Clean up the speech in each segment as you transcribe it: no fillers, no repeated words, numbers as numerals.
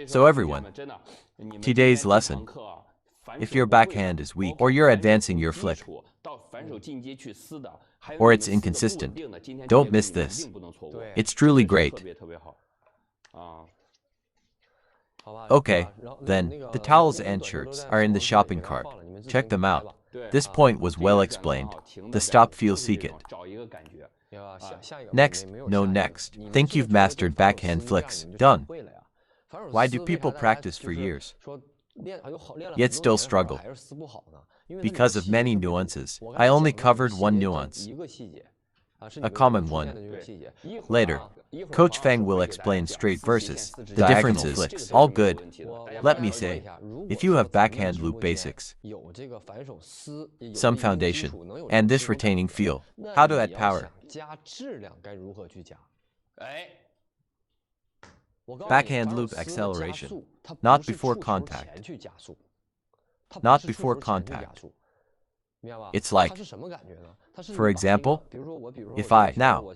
So everyone, today's lesson, if your backhand is weak, or you're advancing your flick, or it's inconsistent, don't miss this. It's truly great. Okay, then, the towels and shirts are in the shopping cart. Check them out. This point was well explained. The stop feel seek it. Next, next. Think you've mastered backhand flicks. Done. Why do people practice for years, yet still struggle? Because of many nuances. I only covered one nuance, a common one. Later, Coach Fang will explain straight versus the differences. Flicks. All good. Let me say, if you have backhand loop basics, some foundation, and this retaining feel, how to add power. Backhand loop acceleration, not before contact. Not before contact. It's like, for example, if I now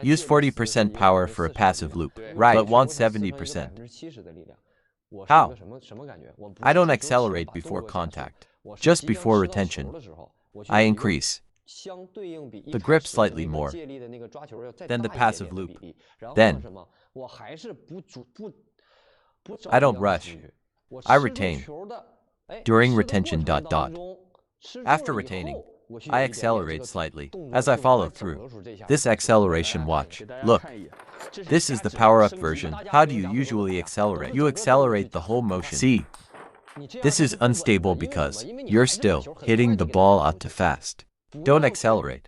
use 40% power for a passive loop, right, but want 70%. How? I don't accelerate before contact, just before retention. I increase the grip slightly more than the passive loop. Then, I don't rush. I retain. During retention ... After retaining, I accelerate slightly as I follow through. This acceleration, watch. Look. This is the power-up version. How do you usually accelerate? You accelerate the whole motion. See? This is unstable because you're still hitting the ball out too fast. Don't accelerate.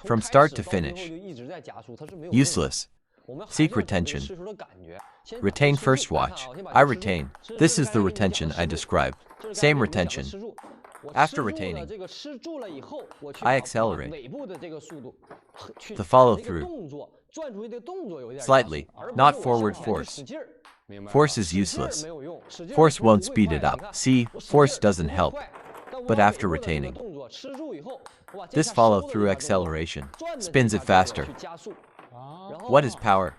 From start to finish. Useless. Seek retention. Retain first, watch. I retain. This is the retention I described. Same retention. After retaining, I accelerate. The follow-through. Slightly, not forward force. Force is useless. Force won't speed it up. See, force doesn't help. But after retaining, this follow-through acceleration spins it faster. What is power?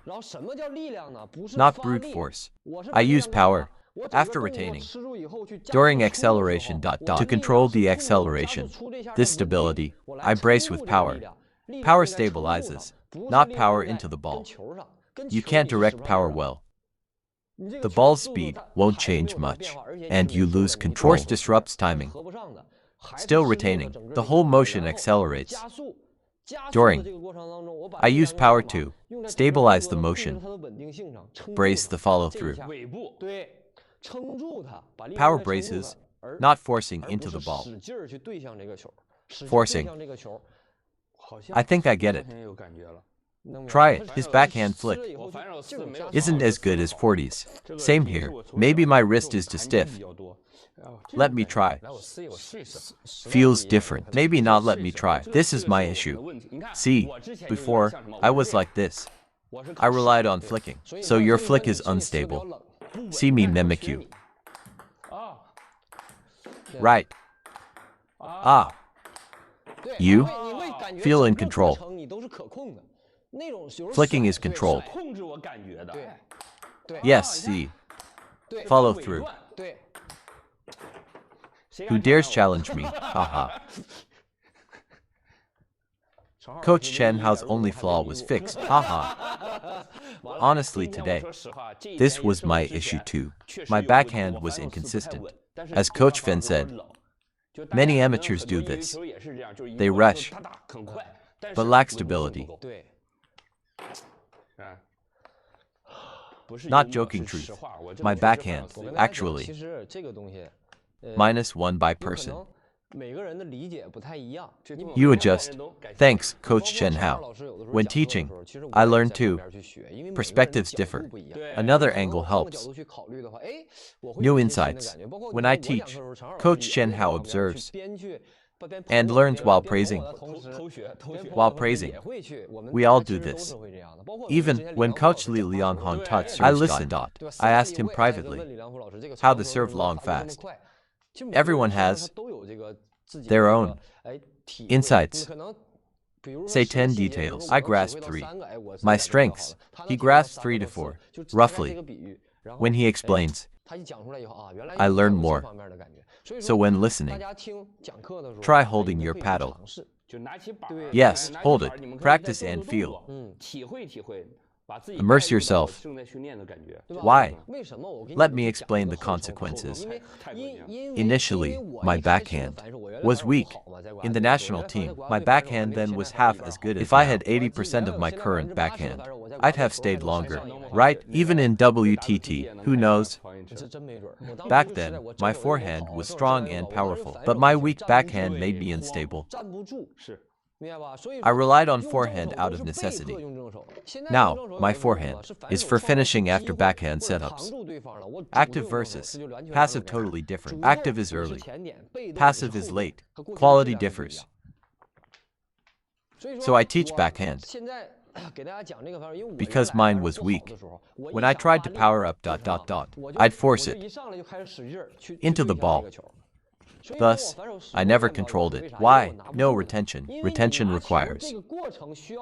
Not brute force. I use power after retaining, during acceleration ... to control the acceleration. This stability, I brace with power. Power stabilizes, not power into the ball. You can't direct power well. The ball's speed won't change much, and you lose control. Force disrupts timing. Still retaining, the whole motion accelerates. During, I use power to stabilize the motion, brace the follow-through. Power braces, not forcing into the ball. Forcing. I think I get it. Try it. His backhand flick isn't as good as 40's. Same here. Maybe my wrist is too stiff. Let me try. Feels different. Maybe not. Let me try. This is my issue. See, before, I was like this. I relied on flicking. So your flick is unstable. See me mimic you. Right. Ah. You feel in control. Flicking is controlled. Yes, see. Follow through. Who dares challenge me? Haha. Coach Chen Hao's only flaw was fixed. Haha. Honestly, today, this was my issue too. My backhand was inconsistent. As Coach Fen said, many amateurs do this. They rush, but lack stability. Not joking, truth. My backhand, actually, -1 by person. You adjust. Thanks, Coach Chen Hao. When teaching, I learn too. Perspectives differ. Another angle helps. New insights. When I teach, Coach Chen Hao observes and learns while praising. While praising. We all do this. Even when Coach Li Lianghong taught serve, I listened. I asked him privately how to serve long fast. Everyone has their own insights. Say 10 details. I grasp 3. My strengths. He grasps 3 to 4, roughly. When he explains, I learn more. So when listening, try holding your paddle. Yes, hold it, practice and feel. Immerse yourself. Why? Let me explain the consequences. Initially, my backhand was weak. In the national team, my backhand then was half as good as if I had 80% of my current backhand. I'd have stayed longer, right? Even in WTT, who knows? Back then, my forehand was strong and powerful, but my weak backhand made me unstable. I relied on forehand out of necessity. Now, my forehand is for finishing after backhand setups. Active versus passive totally different. Active is early. Passive is late. Quality differs. So I teach backhand. Because mine was weak. When I tried to power up ... I'd force it into the ball. Thus, I never controlled it. Why? No retention. Retention requires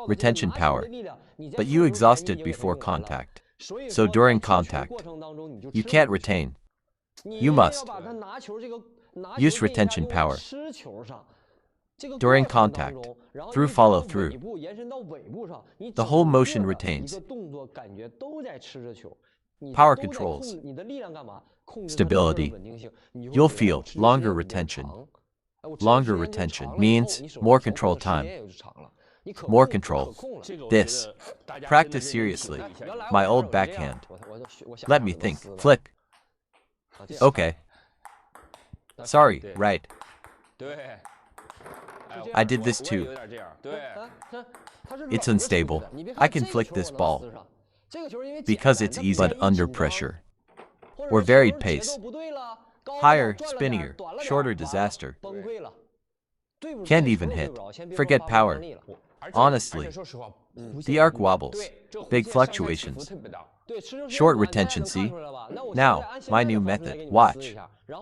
retention power. But you exhaust it before contact. So during contact, you can't retain. You must use retention power. During contact, through follow-through, the whole motion retains. Power controls. Stability. You'll feel longer retention. Longer retention means more control time. More control. This. Practice seriously. My old backhand. Let me think. Flick. Okay. Sorry, right. I did this too. It's unstable. I can flick this ball because it's easy, but under pressure. Or varied pace. Higher, spinnier, shorter disaster. Can't even hit. Forget power. Honestly, the arc wobbles. Big fluctuations. Short retention, see? Now, my new method. Watch.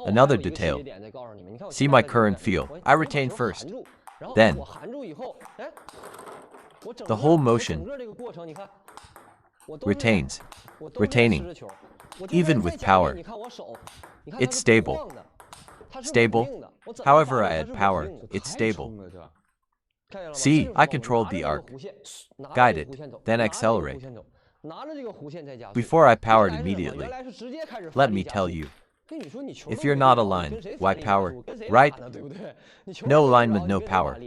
Another detail. See my current feel. I retain first. Then, the whole motion retains. Retaining. Even with power. It's stable. Stable. However I add power, it's stable. See, I controlled the arc. Guide it, then accelerate. Before I powered immediately. Let me tell you. If you're not aligned, why power? Right? No alignment, no power.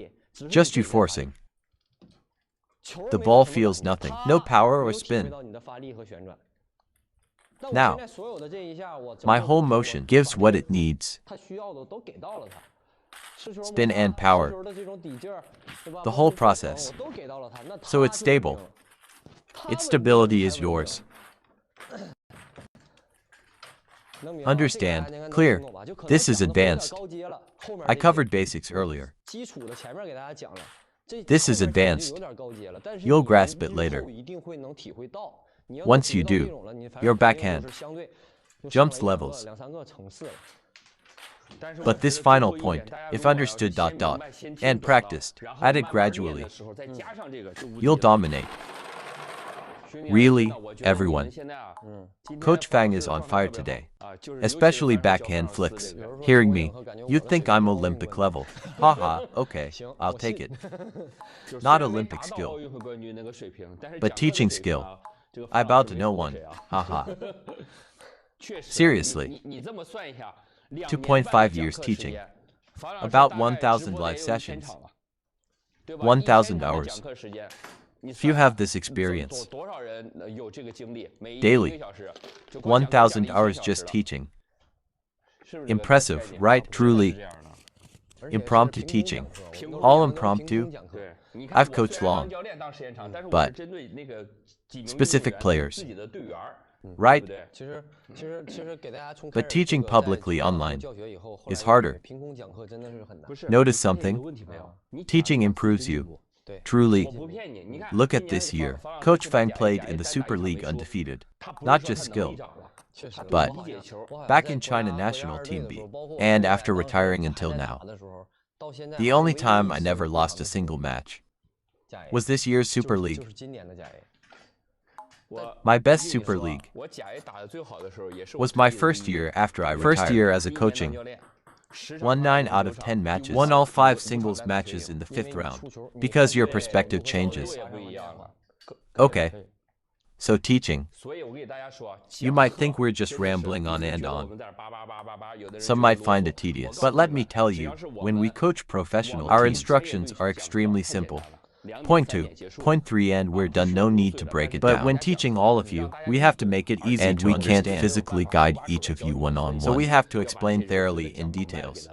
Just you forcing. The ball feels nothing. No power or spin. Now, my whole motion gives what it needs. Spin and power. The whole process. So it's stable. Its stability is yours. Understand? Clear. This is advanced. I covered basics earlier. This is advanced. You'll grasp it later. Once you do, your backhand jumps levels. But this final point, if understood ... and practiced, added gradually, you'll dominate. Really, everyone. Coach Fang is on fire today. Especially backhand flicks. Hearing me, you'd think I'm Olympic level. Haha, okay, I'll take it. Not Olympic skill, but teaching skill. I bow to no one. Haha. Seriously. 2.5 years teaching. About 1,000 live sessions. 1,000 hours. Few have this experience. Daily. 1,000 hours just teaching. Impressive, right? Truly. Impromptu teaching. All impromptu. I've coached long. But specific players. Right? But teaching publicly online is harder. Notice something? Teaching improves you. Truly. Look at this year. Coach Fang played in the Super League undefeated. Not just skill, but back in China national team B. And after retiring until now. The only time I never lost a single match was this year's Super League. My best Super League was my first year after I retired. First year as a coaching. Won 9 out of 10 matches. Won all 5 singles matches in the 5th round. Because your perspective changes. Okay. So teaching. You might think we're just rambling on and on. Some might find it tedious. But let me tell you, when we coach professional teams, our instructions are extremely simple. Point 2, point 3, and we're done. No need to break it down. But when teaching all of you, we have to make it easy and we can't physically guide each of you one-on-one. So we have to explain thoroughly in details.